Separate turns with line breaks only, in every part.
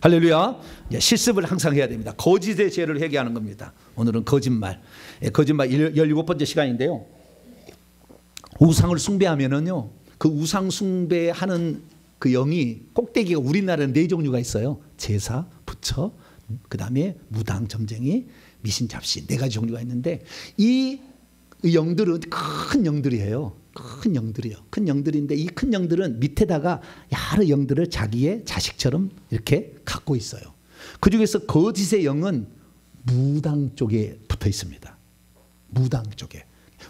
할렐루야. 실습을 항상 해야 됩니다. 거짓의 죄를 회개하는 겁니다. 오늘은 거짓말. 거짓말 17번째 시간인데요. 우상을 숭배하면은요, 그 우상 숭배하는 그 영이 꼭대기가 우리나라는 4종류가 있어요. 제사, 부처, 그 다음에 무당, 점쟁이, 미신, 잡신 4가지 종류가 있는데 이 영들은 큰 영들이에요. 큰 영들이요. 큰 영들인데 이 큰 영들은 밑에다가 여러 영들을 자기의 자식처럼 이렇게 갖고 있어요. 그 중에서 거짓의 영은 무당 쪽에 붙어 있습니다. 무당 쪽에.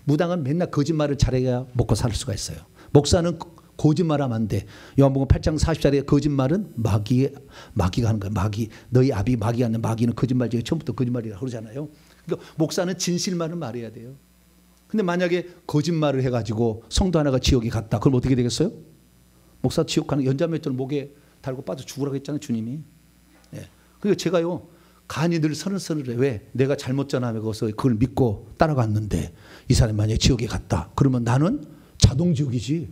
무당은 맨날 거짓말을 잘해야 먹고 살 수가 있어요. 목사는 거짓말하면 안 돼. 요한복음 8장 40절에 거짓말은 마귀가 하는 거예요. 마귀, 너희 아비 마귀가 하는, 마귀는 거짓말 중에 처음부터 거짓말이라고 그러잖아요. 그러니까 목사는 진실만을 말해야 돼요. 근데 만약에 거짓말을 해가지고 성도 하나가 지옥에 갔다. 그럼 어떻게 되겠어요? 목사 지옥 가는 연자맷돌 목에 달고 빠져 죽으라고 했잖아요, 주님이. 예. 그러니까 제가요, 간이 늘 서늘서늘해. 왜? 내가 잘못 전하면서 그걸 믿고 따라갔는데 이 사람이 만약에 지옥에 갔다. 그러면 나는 자동 지옥이지.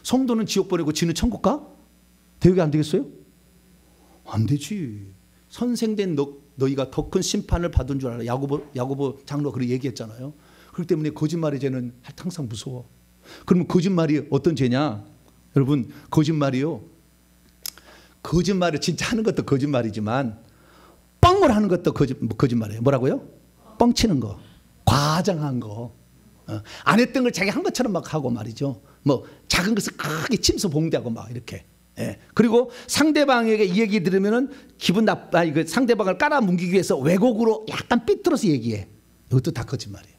성도는 지옥 보내고 지는 천국 가? 되게 안 되겠어요? 안 되지. 선생된 너희가 더 큰 심판을 받은 줄 알아. 야고보 장로가 그렇게 얘기했잖아요. 그렇기 때문에 거짓말의 죄는 항상 무서워. 그러면 거짓말이 어떤 죄냐? 여러분, 거짓말이요, 거짓말을 진짜 하는 것도 거짓말이지만 뻥을 하는 것도 거짓말이에요. 뭐라고요? 뻥치는 거, 과장한 거, 안 했던 걸 자기 한 것처럼 막 하고 말이죠. 뭐 작은 것을 크게 침소 봉대하고 막 이렇게. 예. 그리고 상대방에게 이 얘기 들으면은 기분 나빠. 이거 상대방을 깔아뭉개기 위해서 왜곡으로 약간 삐뚤어서 얘기해. 이것도 다 거짓말이에요.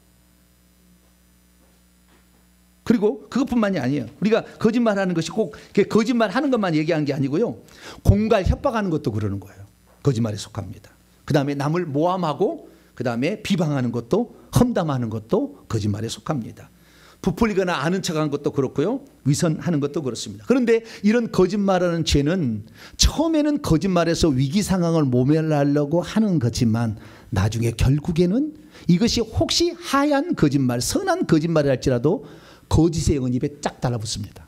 그리고 그것뿐만이 아니에요. 우리가 거짓말하는 것이 꼭 거짓말하는 것만 얘기하는 게 아니고요. 공갈 협박하는 것도 그러는 거예요. 거짓말에 속합니다. 그 다음에 남을 모함하고 그 다음에 비방하는 것도, 험담하는 것도 거짓말에 속합니다. 부풀리거나 아는 척하는 것도 그렇고요. 위선하는 것도 그렇습니다. 그런데 이런 거짓말하는 죄는 처음에는 거짓말에서 위기 상황을 모면하려고 하는 거지만 나중에 결국에는 이것이 혹시 하얀 거짓말, 선한 거짓말을 할지라도 거짓의 영은 입에 쫙 달라붙습니다.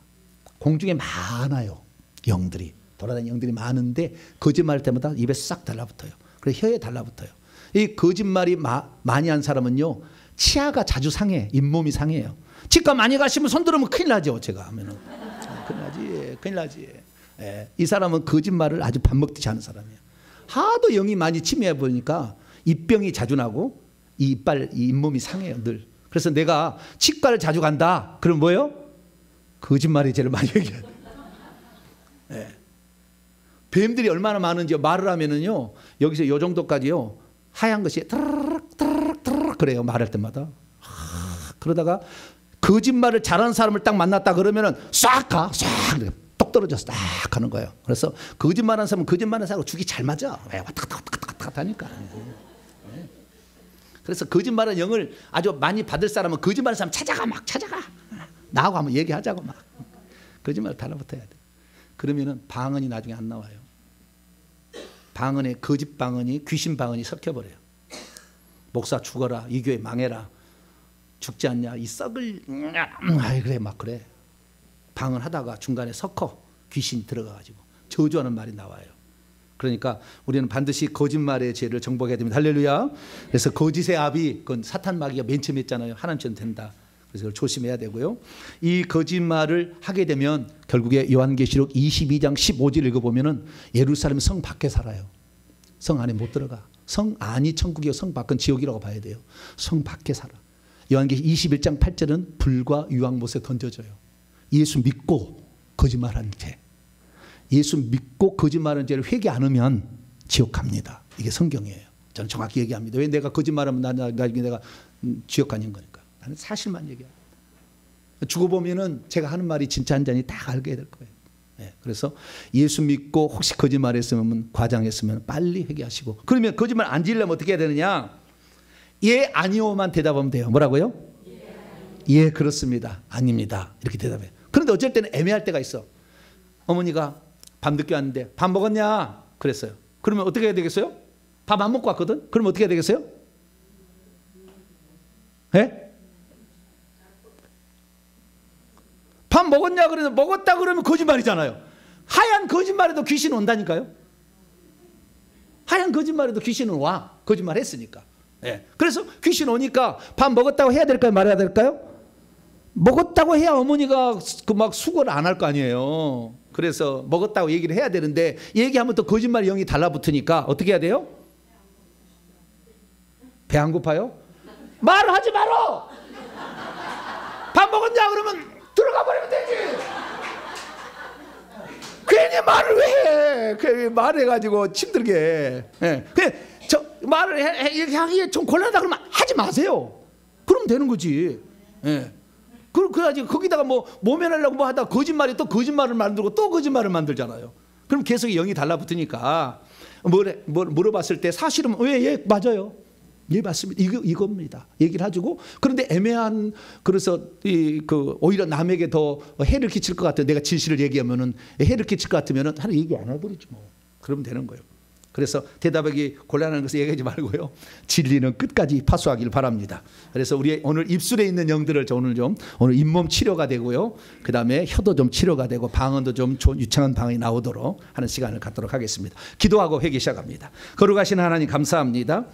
공중에 많아요. 영들이. 돌아다니는 영들이 많은데 거짓말할 때마다 입에 싹 달라붙어요. 그래서 혀에 달라붙어요. 이 거짓말이 많이 한 사람은요, 치아가 자주 상해. 잇몸이 상해요. 치과 많이 가시면 손 들으면 큰일 나죠. 제가 하면은 큰일 나지. 예. 이 사람은 거짓말을 아주 밥 먹듯이 하는 사람이에요. 하도 영이 많이 침해해 보니까 입병이 자주 나고 이 이빨, 이 잇몸이 상해요, 늘. 그래서 내가 치과를 자주 간다. 그럼 뭐예요? 거짓말이 제일 많이 얘기해요. 예. 뱀들이 얼마나 많은지 말을 하면은요, 여기서 요 정도까지요, 하얀 것이 따르륵 그래요, 말할 때마다. 그러다가 거짓말을 잘하는 사람을 딱 만났다 그러면은 싹 가, 싹 똑 떨어져서 딱 가는 거예요. 그래서 거짓말하는 사람은 거짓말하는 사람하고 죽이 잘 맞아. 왜? 왔다 갔다 하니까. 그래서 거짓말하는 영을 아주 많이 받을 사람은 거짓말하는 사람 찾아가, 막 찾아가. 나하고 한번 얘기하자고 막. 거짓말 달라붙어야 돼. 그러면은 방언이 나중에 안 나와요. 방언에 거짓 방언이, 귀신 방언이 섞여버려요. 목사 죽어라, 이 교회 망해라, 죽지 않냐, 이 썩을, 아이 그래 막 그래. 방언하다가 중간에 섞어 귀신이 들어가가지고 저주하는 말이 나와요. 그러니까 우리는 반드시 거짓말의 죄를 정복해야 됩니다. 할렐루야. 그래서 거짓의 압이, 그건 사탄 마귀가 맨 처음에 했잖아요. 하나님처럼 된다. 그래서 그걸 조심해야 되고요. 이 거짓말을 하게 되면 결국에 요한계시록 22장 15절 읽어보면은 예루살렘 성 밖에 살아요. 성 안에 못 들어가. 성 안이 천국이고 성 밖은 지옥이라고 봐야 돼요. 성 밖에 살아. 요한계시록 21장 8절은 불과 유황못에 던져져요. 예수 믿고 거짓말하는 죄. 예수 믿고 거짓말하는 죄를 회개 안 하면 지옥 갑니다. 이게 성경이에요. 저는 정확히 얘기합니다. 왜 내가 거짓말하면 나중에 내가 지옥 가는 거니까. 나는 사실만 얘기합니다. 죽어보면은 제가 하는 말이 진짜 한잔이 다 알게 될 거예요. 네, 그래서 예수 믿고 혹시 거짓말했으면, 과장했으면 빨리 회개하시고. 그러면 거짓말 안 지으려면 어떻게 해야 되느냐? 예, 아니오만 대답하면 돼요. 뭐라고요? 예, 그렇습니다. 아닙니다. 이렇게 대답해요. 그런데 어쩔 때는 애매할 때가 있어. 어머니가 밤늦게 왔는데 밥 먹었냐? 그랬어요. 그러면 어떻게 해야 되겠어요? 밥 안 먹고 왔거든? 그러면 어떻게 해야 되겠어요? 예? 밥 먹었냐? 그래서 먹었다 그러면 거짓말이잖아요. 하얀 거짓말에도 귀신 온다니까요. 하얀 거짓말에도 귀신은 와. 거짓말 했으니까. 예. 그래서 귀신 오니까 밥 먹었다고 해야 될까요? 말해야 될까요? 먹었다고 해야 어머니가 그 막 수고를 안 할 거 아니에요. 그래서 먹었다고 얘기를 해야 되는데 얘기하면 또 거짓말 영이 달라붙으니까 어떻게 해야 돼요? 배 안 고파요? 말을 하지 마라. 밥 먹었냐 그러면 들어가 버리면 되지. 괜히 말을 왜 해? 괜히 말해가지고 힘들게 해. 예. 그냥 저 말을 하기에 좀 곤란하다 그러면 하지 마세요. 그러면 되는 거지. 예. 그래야지 거기다가 뭐 모면하려고 뭐 하다 거짓말이 또 거짓말을 만들고 또 거짓말을 만들잖아요. 그럼 계속 영이 달라붙으니까 물어봤을 때 사실은 예 맞아요. 예 맞습니다. 이겁니다. 얘기를 해주고 그런데 애매한 그래서 오히려 남에게 더 해를 끼칠 것 같아요. 내가 진실을 얘기하면은 해를 끼칠 것 같으면은 하루 얘기 안 해버리지 뭐. 그러면 되는 거예요. 그래서 대답하기 곤란한 것을 얘기하지 말고요. 진리는 끝까지 파수하길 바랍니다. 그래서 우리 오늘 입술에 있는 영들을 오늘 잇몸 치료가 되고요. 그 다음에 혀도 좀 치료가 되고 방언도 좀 유창한 방언이 나오도록 하는 시간을 갖도록 하겠습니다. 기도하고 회개 시작합니다. 거룩하신 하나님 감사합니다.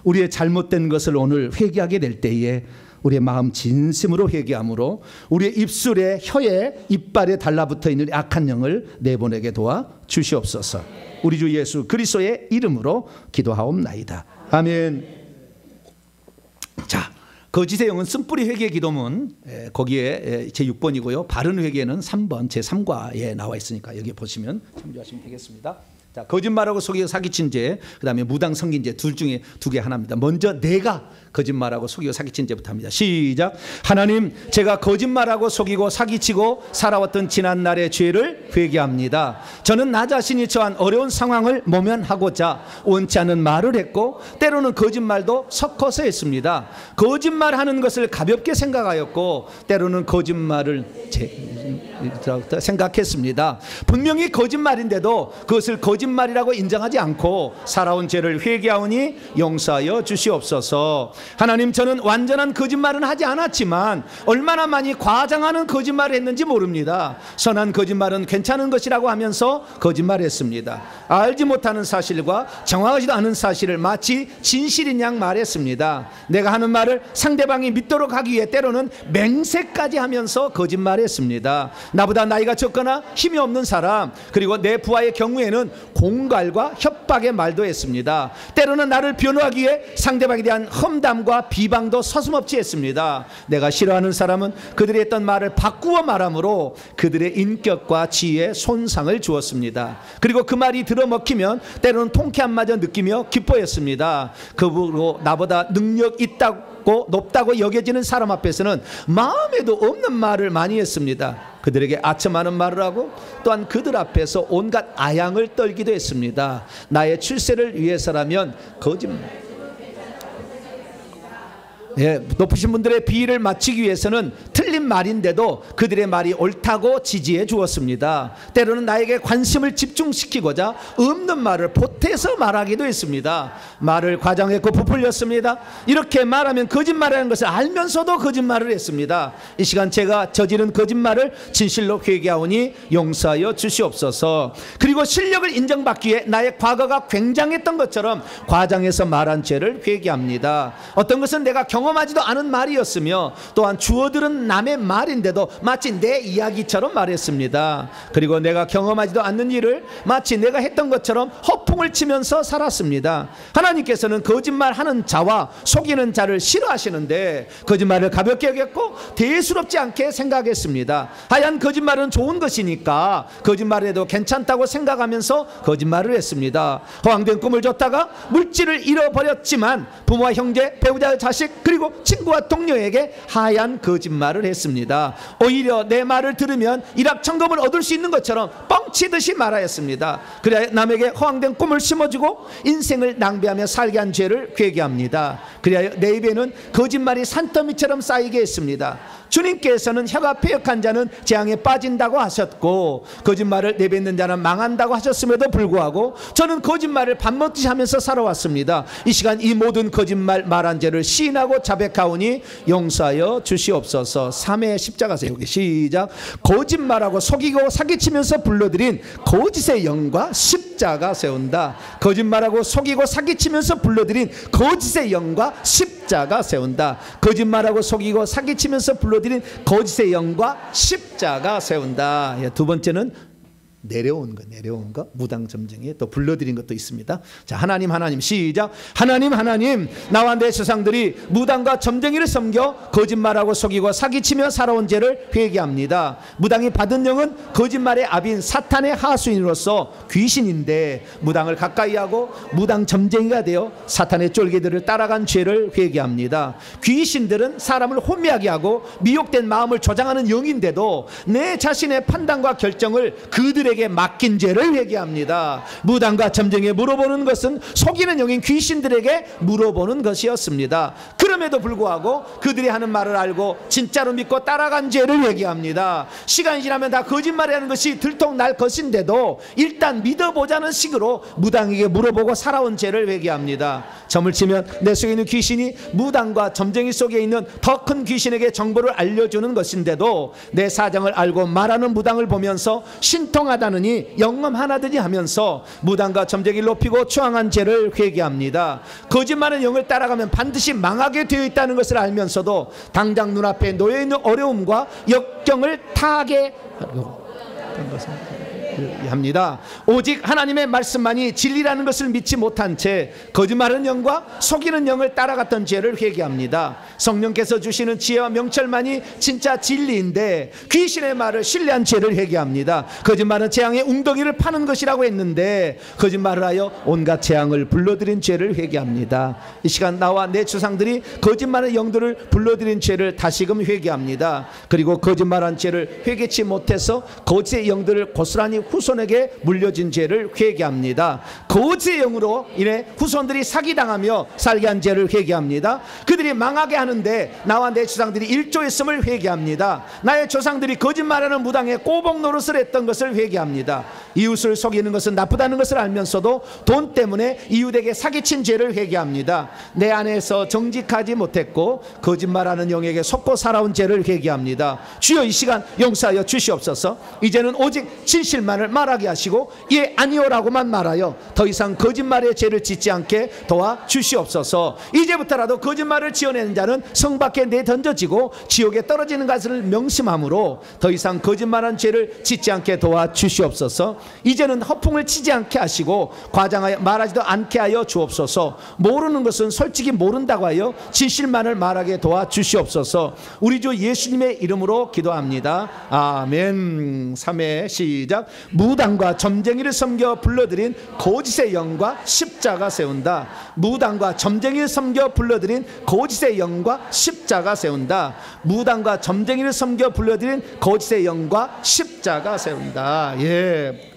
우리의 잘못된 것을 오늘 회개하게 될 때에 우리의 마음 진심으로 회개함으로 우리의 입술에 혀에 이빨에 달라붙어 있는 악한 영을 내보내게 도와 주시옵소서. 우리 주 예수 그리스도의 이름으로 기도하옵나이다. 아멘. 자, 거짓의 영은 쓴뿌리 회개 기도문 거기에 제6번이고요. 바른 회개는 3번 제3과에 나와 있으니까 여기 보시면 참조하시면 되겠습니다. 자, 거짓말하고 속이고 사기친 죄, 그 다음에 무당 성긴 죄 둘 중에 두 개 하나입니다. 먼저 내가 거짓말하고 속이고 사기친 죄부터 합니다. 시작. 하나님, 제가 거짓말하고 속이고 사기치고 살아왔던 지난 날의 죄를 회개합니다. 저는 나 자신이 처한 어려운 상황을 모면하고자 원치 않는 말을 했고 때로는 거짓말도 섞어서 했습니다. 거짓말하는 것을 가볍게 생각하였고 때로는 거짓말을 생각했습니다. 분명히 거짓말인데도 그것을 거짓말이라고 인정하지 않고 살아온 죄를 회개하오니 용서하여 주시옵소서. 하나님, 저는 완전한 거짓말은 하지 않았지만 얼마나 많이 과장하는 거짓말을 했는지 모릅니다. 선한 거짓말은 괜찮은 것이라고 하면서 거짓말했습니다. 알지 못하는 사실과 정확하지도 않은 사실을 마치 진실인 양 말했습니다. 내가 하는 말을 상대방이 믿도록 하기 위해 때로는 맹세까지 하면서 거짓말했습니다. 나보다 나이가 적거나 힘이 없는 사람, 그리고 내 부하의 경우에는 공갈과 협박의 말도 했습니다. 때로는 나를 변호하기 위해 상대방에 대한 험담과 비방도 서슴없이 했습니다. 내가 싫어하는 사람은 그들이 했던 말을 바꾸어 말함으로 그들의 인격과 지위에 손상을 주었습니다. 그리고 그 말이 들어먹히면 때로는 통쾌함마저 느끼며 기뻐했습니다. 그리고 나보다 능력 있다고 높다고 여겨지는 사람 앞에서는 마음에도 없는 말을 많이 했습니다. 그들에게 아첨하는 말을 하고 또한 그들 앞에서 온갖 아양을 떨기도 했습니다. 나의 출세를 위해서라면 거짓말, 높으신 분들의 비위를 맞추기 위해서는 틀린 말인데도 그들의 말이 옳다고 지지해 주었습니다. 때로는 나에게 관심을 집중시키고자 없는 말을 보태서 말하기도 했습니다. 말을 과장했고 부풀렸습니다. 이렇게 말하면 거짓말이라는 것을 알면서도 거짓말을 했습니다. 이 시간 제가 저지른 거짓말을 진실로 회개하오니 용서하여 주시옵소서. 그리고 실력을 인정받기 위해 나의 과거가 굉장했던 것처럼 과장해서 말한 죄를 회개합니다. 어떤 것은 내가 경험하지도 않은 말이었으며 또한 주어들은 남의 말인데도 마치 내 이야기처럼 말했습니다. 그리고 내가 경험하지도 않는 일을 마치 내가 했던 것처럼 허풍을 치면서 살았습니다. 하나님께서는 거짓말하는 자와 속이는 자를 싫어하시는데 거짓말을 가볍게 여겼고 대수롭지 않게 생각했습니다. 하얀 거짓말은 좋은 것이니까 거짓말해도 괜찮다고 생각하면서 거짓말을 했습니다. 허황된 꿈을 줬다가 물질을 잃어버렸지만 부모와 형제, 배우자, 자식 그리고 친구와 동료에게 하얀 거짓말을 했습니다. 오히려 내 말을 들으면 일확천금을 얻을 수 있는 것처럼 뻥치듯이 말하였습니다. 그래야 남에게 허황된 꿈을 심어주고 인생을 낭비하며 살게 한 죄를 회개합니다. 그래야 내 입에는 거짓말이 산더미처럼 쌓이게 했습니다.
주님께서는 혀가 패역한 자는 재앙에 빠진다고 하셨고 거짓말을 내뱉는 자는 망한다고 하셨음에도 불구하고 저는 거짓말을 밥 먹듯이 하면서 살아왔습니다. 이 시간 이 모든 거짓말 말한 죄를 시인하고 자백하오니 용서하여 주시옵소서. 3회 십자가 세우기 시작. 거짓말하고 속이고 사기치면서 불러들인 거짓의 영과 십자가 세운다. 거짓말하고 속이고 사기치면서 불러들인 거짓의 영과 십자가 세운다. 거짓말하고 속이고 사기치면서 불러들인 거짓의 영과 십자가 세운다. 두 번째는 내려온 거 무당점쟁이 또 불러들인 것도 있습니다. 자, 하나님 시작. 하나님 나와 내 조상들이 무당과 점쟁이를 섬겨 거짓말하고 속이고 사기치며 살아온 죄를 회개합니다. 무당이 받은 영은 거짓말의 아비인 사탄의 하수인으로서 귀신인데 무당을 가까이하고 무당 점쟁이가 되어 사탄의 쫄개들을 따라간 죄를 회개합니다. 귀신들은 사람을 혼미하게 하고 미혹된 마음을 조장하는 영인데도 내 자신의 판단과 결정을 그들에게 맡긴 죄를 회개합니다. 무당과 점쟁이에 물어보는 것은 속이는 영인 귀신들에게 물어보는 것이었습니다. 그럼에도 불구하고 그들이 하는 말을 알고 진짜로 믿고 따라간 죄를 회개합니다. 시간이 지나면 다 거짓말이라는 것이 들통날 것인데도 일단 믿어보자는 식으로 무당에게 물어보고 살아온 죄를 회개합니다. 점을 치면 내 속에 있는 귀신이 무당과 점쟁이 속에 있는 더 큰 귀신에게 정보를 알려주는 것인데도 내 사정을 알고 말하는 무당을 보면서 신통하다느니 영험하나더니 하면서 무당과 점쟁이를 높이고 추앙한 죄를 회개합니다. 거짓말은 영을 따라가면 반드시 망하게 되어 있다는 것을 알면서도 당장 눈앞에 놓여있는 어려움과 역경을 타게 하려고 하는 것입니다. 합니다. 오직 하나님의 말씀만이 진리라는 것을 믿지 못한 채 거짓말하는 영과 속이는 영을 따라갔던 죄를 회개합니다. 성령께서 주시는 지혜와 명철만이 진짜 진리인데 귀신의 말을 신뢰한 죄를 회개합니다. 거짓말은 재앙의 웅덩이를 파는 것이라고 했는데 거짓말을 하여 온갖 재앙을 불러들인 죄를 회개합니다. 이 시간 나와 내 조상들이 거짓말의 영들을 불러들인 죄를 다시금 회개합니다. 그리고 거짓말한 죄를 회개치 못해서 거짓의 영들을 고스란히 후손에게 물려진 죄를 회개합니다. 거짓의 영으로 인해 후손들이 사기당하며 살게 한 죄를 회개합니다. 그들이 망하게 하는데 나와 내 조상들이 일조했음을 회개합니다. 나의 조상들이 거짓말하는 무당에 꼬복 노릇을 했던 것을 회개합니다. 이웃을 속이는 것은 나쁘다는 것을 알면서도 돈 때문에 이웃에게 사기친 죄를 회개합니다. 내 안에서 정직하지 못했고 거짓말하는 영에게 속고 살아온 죄를 회개합니다. 주여 이 시간 용서하여 주시옵소서. 이제는 오직 진실만을 말하게 하시고 예 아니오라고만 말하여 더 이상 거짓말의 죄를 짓지 않게 도와 주시옵소서. 이제부터라도 거짓말을 지어내는 자는 성 밖에 내던져지고 지옥에 떨어지는 것을 명심함으로 더 이상 거짓말한 죄를 짓지 않게 도와 주시옵소서. 이제는 허풍을 치지 않게 하시고 과장하여 말하지도 않게 하여 주옵소서. 모르는 것은 솔직히 모른다고 하여 진실만을 말하게 도와 주시옵소서. 우리 주 예수님의 이름으로 기도합니다. 아멘. 3회 시작. 무당과 점쟁이를 섬겨 불러들인 거짓의 영과 십자가 세운다. 무당과 점쟁이를 섬겨 불러들인 거짓의 영과 십자가 세운다. 무당과 점쟁이를 섬겨 불러들인 거짓의 영과 십자가 세운다. 예.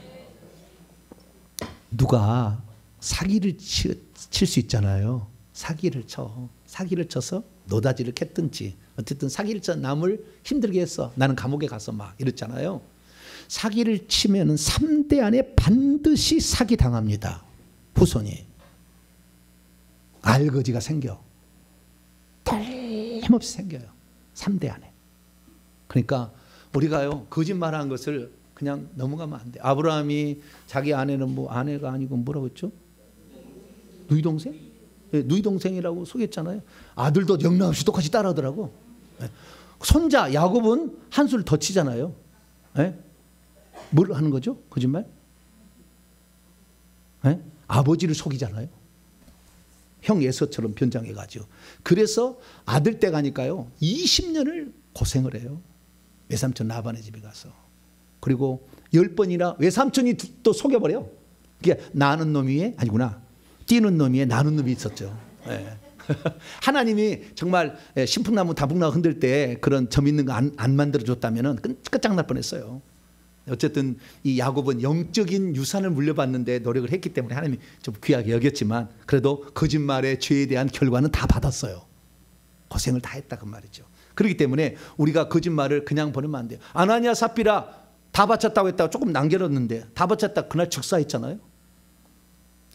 누가 사기를 칠 수 있잖아요. 사기를 쳐서 노다지를 캤든지 어쨌든 사기를 쳐 남을 힘들게 했어. 나는 감옥에 가서 막 이랬잖아요. 사기를 치면은 3대 안에 반드시 사기 당합니다. 후손이 알거지가 생겨. 틀림없이 생겨요. 3대 안에. 그러니까 우리가요 거짓말한 것을 그냥 넘어가면 안 돼. 아브라함이 자기 아내는 뭐 아내가 아니고 뭐라고 했죠? 누이 동생? 네, 누이 동생이라고 속였잖아요. 아들도 영락없이 똑같이 따라하더라고. 네. 손자 야곱은 한술 더 치잖아요. 네? 뭘 하는 거죠? 거짓말? 네? 아버지를 속이잖아요. 형 에서처럼 변장해가지고. 그래서 아들 때 가니까요 20년을 고생을 해요. 외삼촌 라반의 집에 가서. 그리고 10번이나 외삼촌이 또 속여버려. 그게 나는 놈이 아니구나. 뛰는 놈이 나는 놈이 있었죠. 네. 하나님이 정말 신풍나무 다북나무 흔들 때 그런 점 있는 거 안 만들어줬다면 끝장날 뻔했어요. 어쨌든 이 야곱은 영적인 유산을 물려받는데 노력을 했기 때문에 하나님이 좀 귀하게 여겼지만 그래도 거짓말의 죄에 대한 결과는 다 받았어요. 고생을 다 했다 그 말이죠.
그렇기 때문에 우리가 거짓말을 그냥 버리면 안 돼요. 아나니아 삽비라 다 바쳤다고 했다가 조금 남겨뒀는데 다 바쳤다 그날 즉사했잖아요.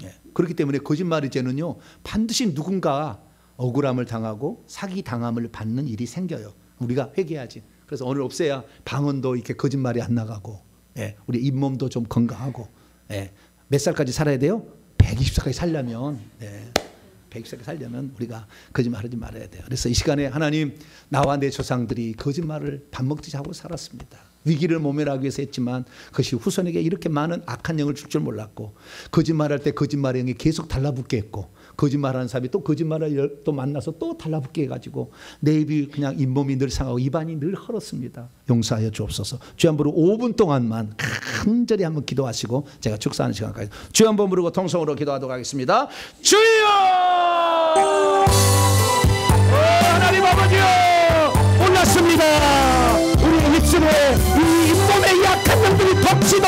예. 그렇기 때문에 거짓말의 죄는요 반드시 누군가 억울함을 당하고 사기 당함을 받는 일이 생겨요. 우리가 회개해야지. 그래서 오늘 없애야 방언도 이렇게 거짓말이 안 나가고, 예. 우리 잇몸도 좀 건강하고, 예. 몇 살까지 살아야 돼요? 120살까지 살려면, 예. 120살까지 살려면 우리가 거짓말하지 말아야 돼요. 그래서 이 시간에 하나님, 나와 내 조상들이 거짓말을 밥 먹듯이 하고 살았습니다. 위기를 모면하기 위해서 했지만 그것이 후손에게 이렇게 많은 악한 영을 줄 줄 몰랐고, 거짓말할 때 거짓말의 영이 계속 달라붙게 했고, 거짓말하는 사람이 또 거짓말을 또 만나서 또 달라붙게 해가지고 내 입이 그냥 잇몸이 늘 상하고 입안이 늘 헐었습니다. 용서하여 주옵소서. 주여 한번 부르고 5분 동안만 간절히 한번 기도하시고 제가 축사하는 시간까지 주여 한번 부르고 통성으로 기도하도록 하겠습니다. 주여! 하나님 아버지여, 몰랐습니다. 우리 입술에 이 잇몸에 약한 영들이 덕지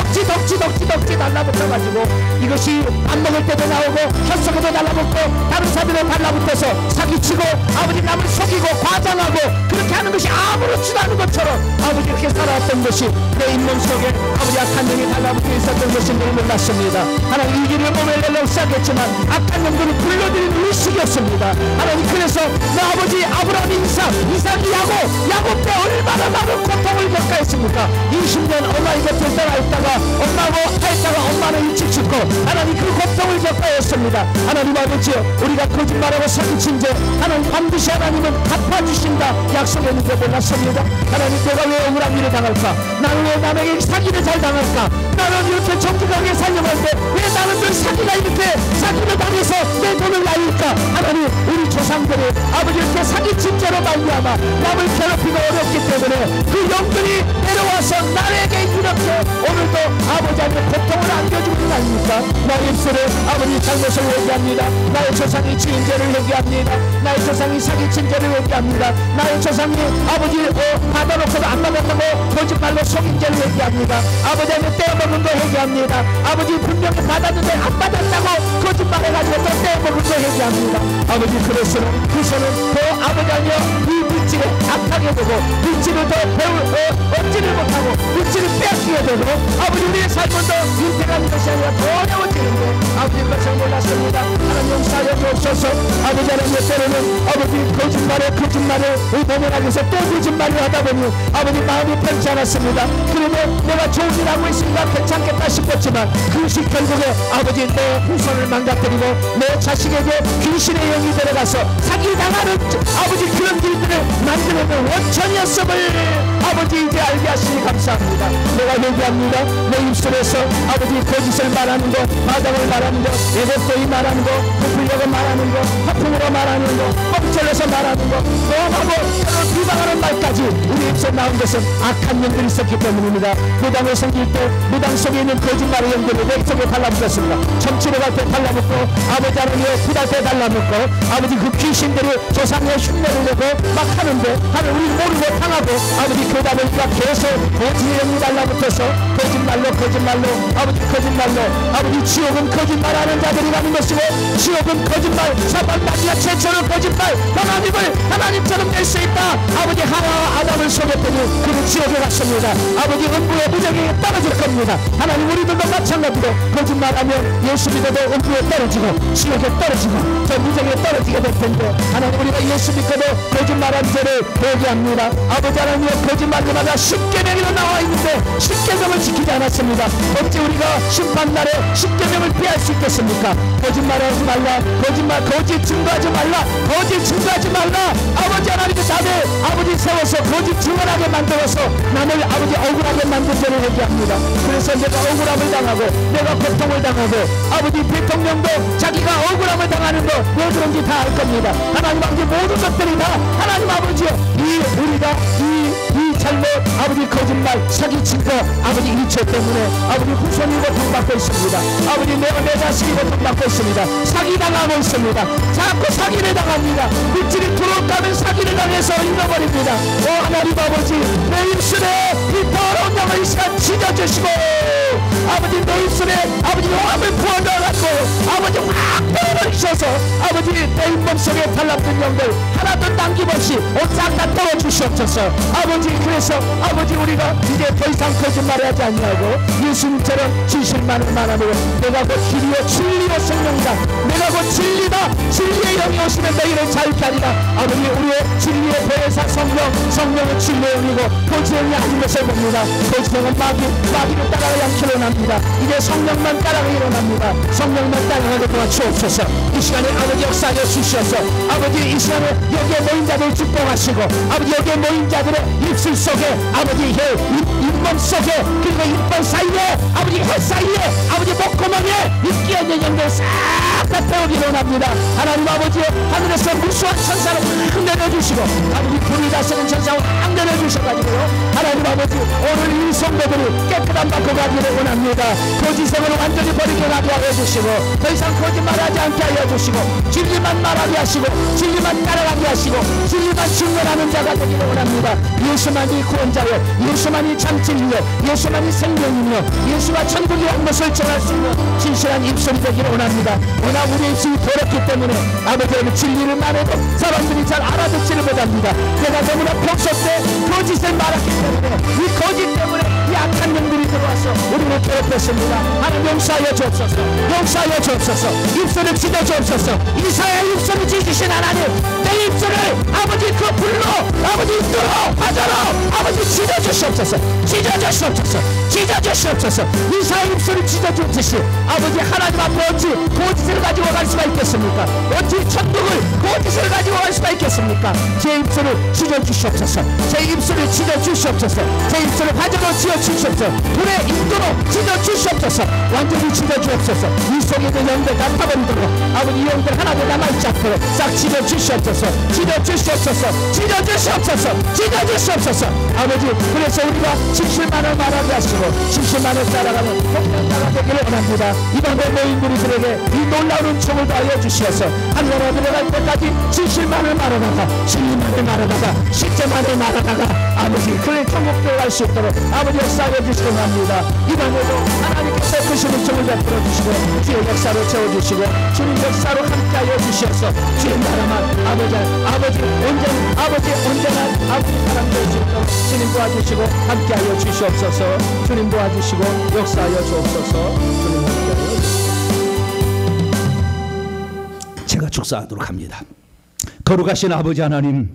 달라붙어가지고 이것이 밥 먹을 때도 나오고 혈속에도 달라붙고 다른 사람들에 달라붙어서 사기치고 아버지 남을 속이고 과장하고 그렇게 하는 것이 아무렇지도 않은 것처럼 아버지 이렇게 살아왔던 것이 내 잇몸 속에 아버지 악한 영이 달라붙어 있었던 것인 줄 몰랐습니다. 하나님 위기를 몸에 내려고 시작했지만 악한 영들을 불러들이는 의식이 없습니다. 하나님, 그래서 내 아버지 아브라함 이삭이 야곱 때 얼마나 많은 고통을 겪었습니까? 20년 엄마의 곁을 떠나 있다가 엄마하고 살다가 엄마는 일찍 죽고 하나님 그 고통을 겪었습니다. 하나님 아버지여, 우리가 거짓말하고 사기친 죄 하나님 반드시 하나님은 갚아주신다 약속했는데 몰랐습니다. 하나님, 내가 왜 억울한 일을 당할까? 나는 왜 남에게 사기를 잘 당할까? 나는 이렇게 정직하게 살려는데 왜 나는 늘 사기가 이렇게 사기를 당해서 내 돈을 날릴까? 하나님, 우리 조상들이 아버지 이렇게 사기친 죄로 말미암아 남을 괴롭히고 어렵기 때문에 그 영들이 내려와서 나에게 이렇게 오늘도 아버지한테 고통을 안겨주는 거 아닙니까? 나의 입술에 아버지 잘못을 회개합니다. 나의 조상이 지은 죄를 회개합니다. 나의 조상이 사기친 죄를 회개합니다. 나의 조상이 아버지 받아놓고도 안 받았다고 거짓말로 속인 죄를 회개합니다. 아버지한테 떼어먹은 거 회개합니다. 아버지 분명히 받았는데 안 받았다고 거짓말해가지고 또 떼어먹은 거 회개합니다. 아버지, 그래서는 후손은 더 아버지 아니여 이 물질을 악하게 되고 물질을 더 얻지를 못하고 물질을 빼앗기게 되고 아버지 우리의 삶은 더 윤택한 것이 아니라 더 어려워지는데 아버지 그것을 몰랐습니다. 하나님 용서하여 주옵소서. 아버지 하나님, 때로는 아버지 거짓말을 의도하기 위해서 또 거짓말을 하다 보니 아버지 마음이 편치 않았습니다. 그러면 내가 좋은 일 하고 있으니까 괜찮겠다 싶었지만 그것이 결국에 아버지 내 후손을 망가뜨리고 내 자식에게 귀신의 영이 들어가서 사기당하는 아버지 그런 길들을 만들어낸 원천이었음을 아버지 이제 알게 하시니 감사합니다. 내가 회개합니다. 내 입술에서 아버지 거짓을 말하는 거, 마당을 말하는 거, 애곡도이 말하는 거, 부풀려고 말하는 거, 화풍으로 말하는 거, 뻥쳐려서 말하는 거, 너하고 비방하는 말까지 우리 입술에 나온 것은 악한 영들이 있었기 때문입니다. 무당을 섬길 때 무당 속에 있는 거짓말의 영들을 내 속에 달라붙었습니다. 점치러 갈 때 달라붙고 아버지 하나님의 구달 때 달라붙고 아버지 그 귀신들이 조상의 흉내를 내고 막 하는데 하늘 우리 모르고 당하고 아버지 그러다 보니까 계속 거짓의 영이 달라붙어서 거짓말로 아버지 지옥은 거짓말하는 자들이라는 것이고 지옥은 거짓말 사방마지막 최초로 거짓말 하나님처럼 될 수 있다. 아버지 하나와 아담을 속였더니 그는 지옥에 갔습니다. 아버지 음부의 무적에게 떨어질 겁니다. 하나님, 우리들도 마찬가지로 거짓말하면 예수 믿어도 음부에 떨어지고 지옥에 떨어지고 저 무적에 떨어지게 될 텐데 하나님, 우리가 예수 믿고도 거짓말한 죄를 회개합니다. 아버지 하나님, 거짓말마다 십계명으로 나와 있는데 십계명을 지키지 않았습니다. 어찌 우리가 심판날에 십계명을 피할 수 있겠습니까? 거짓말하지 말라, 거짓 증거하지 말라. 아버지 하나님의 남의 아버지 세워서 거짓 증언하게 만들어서 남을 아버지 억울하게 만든 죄를 회개합니다. 그래서 내가 억울함을 당하고 내가 고통을 당하고 아버지 대통령도 자기가 억울함을 당하는 거 왜 그런지 다 알 겁니다. 하나님 아버지 모든 것들이 다 하나님 아버지요 우리가 이 잘못 아버지 거짓말 사기친 거 아버지 일체 때문에 아버지 후손이 고통받고 있습니다. 아버지 내 자식이 고통받고 있습니다. 사기당하고 있습니다. 자꾸 사기를 당합니다. 물질이 들어가면 사기를 당해서 잃어버립니다. 하나님 아버지, 내 입술에 이 더러운 영을 이 시간 찢어주시고
아버지 내 입술에 아버지 용암을 부어넣어갖고 아버지 확 버려버리셔서 아버지 내 잇몸 속에 달라붙은 영들 하나도 남김없이 싹 다 떨어주시옵소서. 아버지 그래서 아버지 우리가 이제 더 이상 거짓말하지 않냐고 예수님처럼 진실만을 말하며 내가 곧 길이요 진리요 생명이다. 내가 곧 진리다. 진리의 영이 오시면 너희를 자유케 하리라. 아버지 우리의 진리의 보혜사 성령은 진리의 영이고 거짓 영이 아닌 것을 봅니다. 거짓 영은 마귀를 따라가 양키로 납니다. 이제 성령만 따라가 일어납니다. 성령만 따라가게 도와주옵소서. 이 시간에 아버지 역사하여 주시옵소서. 아버지 이 시간에 여기에 모인 자들 축복하시고 아버지 여기에 모인 자들의 입술 속에 아버지 잇몸 속에 그리고 입벌 사이에 아버지 혀 사이에 아버지 목구멍에 입기에 있는 영들 싹 다 태우기 원합니다. 하나님 아버지 하늘에서 무수한 천사를 확 내려주시고 아버지 불을 다스리는 천사를 확 내려주셔가지고요 하나님 아버지 오늘 이 성도들이 깨끗한 받고 가기를 원합니다. 거짓성으로 완전히 버리게 가게 하여 주시고 더 이상 거짓말하지 않게 하여 주시고 진리만 말하게 하시고 진리만 따라가게 하시고 진리만 증언하는 자가 되기를 원합니다. 예수만이 구원자요 예수만이 참 진리요 예수만이 생명이며 예수가 천국이라는 것을 전할 수 있는 진실한 입술이 되기를 원합니다. 워낙 우리 입술이 더럽기 때문에 아버지는 진리를 말해도 사람들이 잘 알아듣지를 못합니다. 내가 너무나 평소 때 거짓을 말했기 때문에 이 거짓 때문에 이 악한 영들이 들어와서 우리를 괴롭혔습니다. 하나님 용서하여 주옵소서. 용서하여 주옵소서. 입술을 찢어 주옵소서. 이사야의 입술을 찢으신 하나님 내 입술을 아버지 그 불로 아버지 뜨로 화자로 아버지 찢어 주시옵소서. 찢어 주시옵소서. 찢어 주시옵소서. 이사야의 입술을 찢어 주듯이 아버지 하나님 앞에 어찌 거짓을 가지고 갈 수가 있겠습니까? 어찌 천국을 거짓을 가지고 갈 수가 있겠습니까? 제 입술을 찢어 주시옵소서. 제 입술을 찢어 주시옵소서. 제 입술을 화자로 찢어 주시옵소서. 불의 인도로 찢어 주시옵소서. 완전히 찢어 주옵소서. 이 속에 있는 영들 다 타버리도록 아버지 이 영들 하나도 남아있지 않도록 싹 찢어 주시옵소서. 찢어 주시옵소서. 찢어 주시옵소서. 찢어 주시옵소서. 아버지 그래서 우리가 진실만을 말하게 하시고 진실만을 따라가는 복된 되기를 원합니다. 이방의 모인 우리들에게 이 놀라운 은총을 더하여 주시어서 하늘나라 들어갈 때까지 진실만을 말하다가 진리만을 말하다가 실제만을 말하다가 아버지 그의 천국 들어갈 수 있도록 아버지 역사하여 주시기 원합니다. 이방에도 하나님께서 크신 은총을 베풀어 주시고 주의 역사로 채워주시고 주님 역사로 함께하여 주시어서 주의 나라만 아버지 언제나 아버지 사랑 될 수 있도록 주님 도와주시고 함께하여 주시옵소서. 주님 도와주시고 역사하여 주옵소서. 주님 함께하여 주옵소서.
제가 축사하도록 합니다. 거룩하신 아버지 하나님,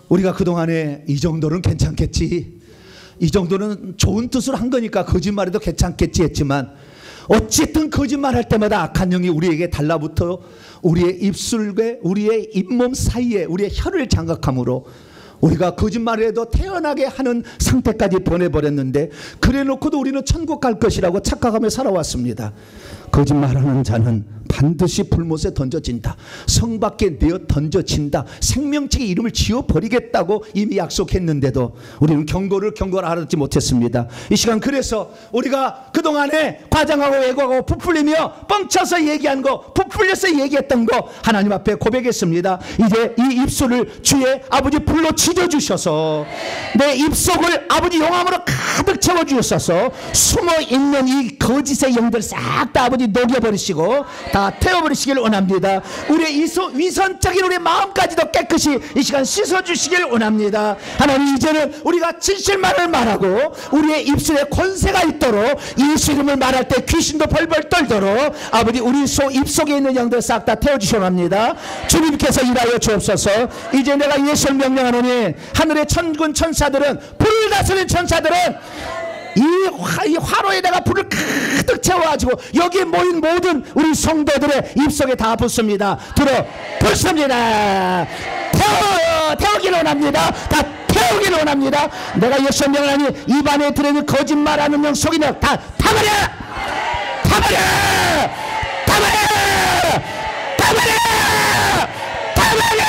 우리가 그동안에 이 정도는 괜찮겠지, 이 정도는 좋은 뜻으로 한 거니까 거짓말해도 괜찮겠지 했지만 어쨌든 거짓말할 때마다 악한 영이 우리에게 달라붙어 우리의 입술과 우리의 잇몸 사이에 우리의 혀를 장악함으로 우리가 거짓말을 해도 태어나게 하는 상태까지 보내버렸는데 그래놓고도 우리는 천국 갈 것이라고 착각하며 살아왔습니다. 거짓말하는 자는 반드시 불못에 던져진다. 성 밖에 내어 던져진다. 생명책의 이름을 지워버리겠다고 이미 약속했는데도 우리는 경고를 알아듣지 못했습니다. 이 시간 그래서 우리가 그동안에 과장하고 왜곡하고 부풀리며 뻥쳐서 얘기한 거, 부풀려서 얘기했던 거 하나님 앞에 고백했습니다. 이제 이 입술을 주의 아버지 불로 찢어주셔서 내 입속을 아버지 용암으로 가득 채워주셔서 숨어있는 이 거짓의 영들 싹 다 아버지 녹여버리시고 다 태워버리시길 원합니다. 우리의 위선적인 우리의 마음까지도 깨끗이 이 시간 씻어주시길 원합니다. 하나님 이제는 우리가 진실만을 말하고 우리의 입술에 권세가 있도록 예수 이름을 말할 때 귀신도 벌벌 떨도록 아버지 우리 입속에 있는 영들 싹 다 태워주시기 합니다. 주님께서 일하여 주옵소서. 이제 내가 예수를 명령하노니 하늘의 천군 천사들은 불을 다스리는 천사들은 이 화로에다가 불을 가득 채워가지고 여기에 모인 모든 우리 성도들의 입속에 다 붓습니다. 붓습니다. 태우기를 원합니다. 다 태우기를 원합니다. 내가 예수 명하니 입안에 들어있는 거짓말하는 영 속이는 다 타버려! 타버려! 타버려! 타버려! 타버려!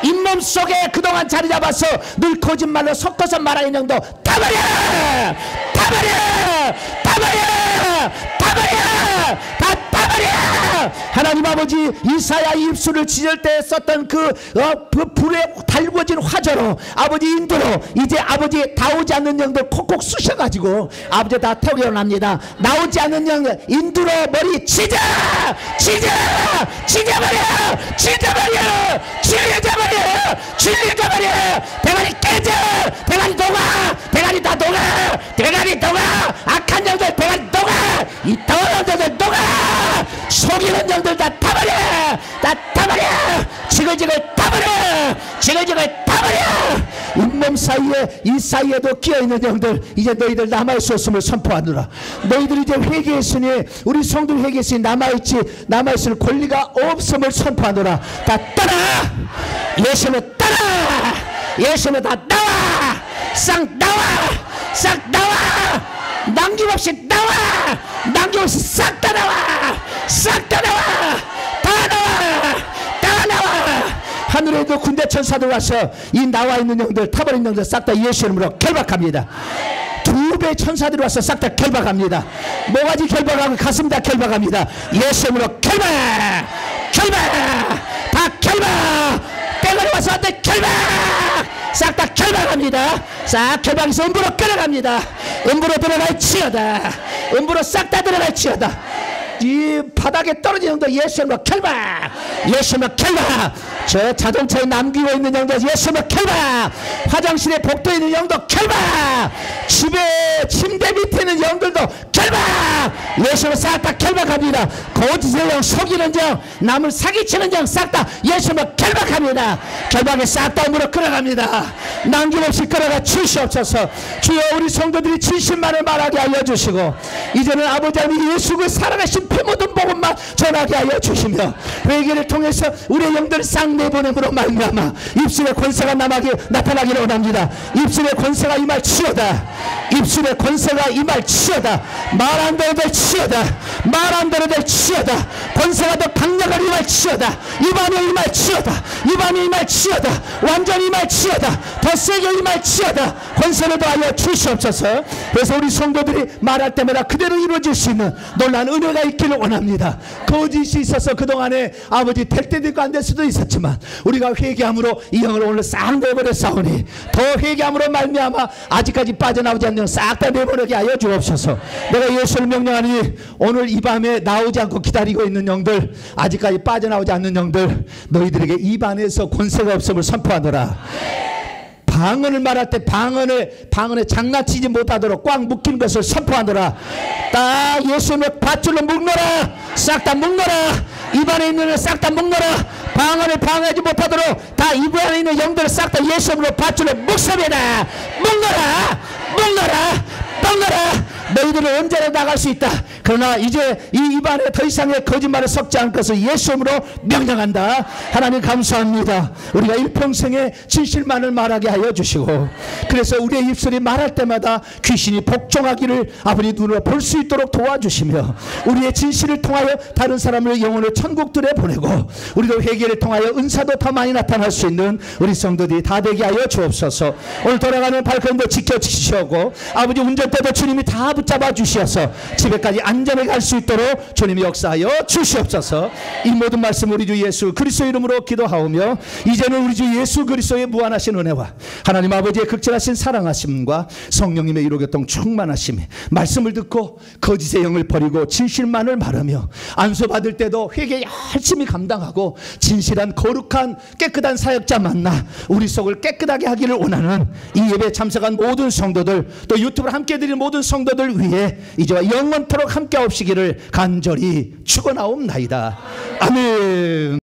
잇몸 속에 그동안 자리 잡아서 늘 거짓말로 섞어서 말하는 영도 타버려! 타버려! 타버려! 타버려! 다 타버려!
찢어버려. 하나님 아버지, 이사야 입술을 찢을 때 썼던 그 불에 달궈진 화저로 아버지 인도로 이제 아버지 나오지 않는 영들 콕콕 쑤셔가지고 아버지 다 태워납니다. 나오지 않는 영들 인도로 머리 찢어버려. 대가리 깨져. 대가리 녹아. 악한 영들 대가리 녹아. 이 더러운 영들 녹아. 속이는 영들 다 타버려. 지글지글 타버려. 잇몸 사이에 이 사이에도 끼어있는 영들 이제 너희들 남아있었음을 선포하느라. 너희들이 이제 회개했으니 우리 성도 회개했으니 남아있을 권리가 없음을 선포하느라. 다 떠나. 예수는 떠나. 예수는 다 나와. 싹 나와. 남김없이 나와. 싹 다 나와. 다 나와. 하늘에도 군대 천사들 와서 이 나와 있는 영들, 타버린 영들 싹 다 예수 이름으로 결박합니다. 2배 천사들이 와서 싹 다 결박합니다. 모가지 결박하고 가슴 다 결박합니다. 예수 이름으로 결박. 다 결박. 땡으로 와서 다 결박. 싹 다 결박합니다. 싹 결박해서 음부로 끌어갑니다. 음부로 들어갈지어다. 음부로 싹 다 들어갈지어다. 이 바닥에 떨어진 영들 예수님으로 결박. 저 자동차에 남기고 있는 영들 예수님으로 결박. 화장실에 복도에 있는 영도 결박. 집에 침대 밑에 있는 영들도 결박. 예수님으로 싹 다 결박합니다. 거짓의 영, 속이는 영, 남을 사기치는 영 싹 다 예수님으로 결박합니다. 결박에 싹 다 음으로 끌어갑니다. 남김없이 끌어가 주시옵소서. 주여, 우리 성도들이 진실만을 말하게 하여 주시고 이제는 아버지 하나님 예수 그 살아가신 피 묻은 복음만 전하게 하여 주시며 회개를 통해서 우리의 영들을 싹 내보냄으로 말미암아 입술의 권세가 나타나기를 원합니다. 입술의 권세가 임할지어다. 말 안 되는 될 치어다. 권세가 더 강력하게 임할지어다. 입안에 임할지어다. 완전히 임할지어다. 더 세게 임할지어다. 권세를 더하여 주시옵소서. 그래서 우리 성도들이 말할 때마다 그대로 이루어질 수 있는 놀라운 은혜가 있기를 원합니다. 거짓이 있어서 그동안에 아버지 될 때도 있고 안 될 수도 있었지만 우리가 회개함으로 이 영을 오늘 싹 내버려 싸우니 더 회개함으로 말미암아 아직까지 빠져나오지 않는 싹 다 내버리게 하여 주옵소서. 내가 예수를 명령하니 오늘 이 밤에 나오지 않고 기다리고 있는 영들, 아직까지 빠져나오지 않는 영들, 너희들에게 입안에서 권세가 없음을 선포하노라. 방언을 말할 때 방언에 장난치지 못하도록 꽉 묶인 것을 선포하노라. 딱 예수님의 밧줄로 묶노라. 싹 다 묶노라. 입안에 있는 싹 다 묶노라. 방언을 방해하지 못하도록 다 입안에 있는 영들을 싹 다 예수님으로 밧줄로 묶습니다. 묶노라. 너희들은 언제나 나갈 수 있다. 그러나 이제 이 입안에 더 이상의 거짓말을 섞지 않을 것을 예수님으로 명령한다. 하나님 감사합니다. 우리가 일평생에 진실만을 말하게 하여 주시고 그래서 우리의 입술이 말할 때마다 귀신이 복종하기를 아버지 눈으로 볼 수 있도록 도와주시며 우리의 진실을 통하여 다른 사람을 영혼을 천국들에 보내고 우리도 회개를 통하여 은사도 더 많이 나타날 수 있는 우리 성도들이 다 되게 하여 주옵소서. 오늘 돌아가는 발걸음도 지켜주시고 아버지 운전대도 주님이 다 붙잡아 주시어서 집에까지 안전하게 갈 수 있도록 주님이 역사하여 주시옵소서. 이 모든 말씀 우리 주 예수 그리스도 이름으로 기도하오며 이제는 우리 주 예수 그리스도의 무한하신 은혜와 하나님 아버지의 극진하신 사랑하심과 성령님의 이로교통 충만하심이 말씀을 듣고 거짓의 영을 버리고 진실만을 말하며 안수받을 때도 회개 열심히 감당하고 진실한 거룩한 깨끗한 사역자 만나 우리 속을 깨끗하게 하기를 원하는 이 예배에 참석한 모든 성도들 또 유튜브를 함께 드린 모든 성도들 위해 이제와 영원토록 함께 하옵시기를 간절히 축원하옵나이다. 아멘.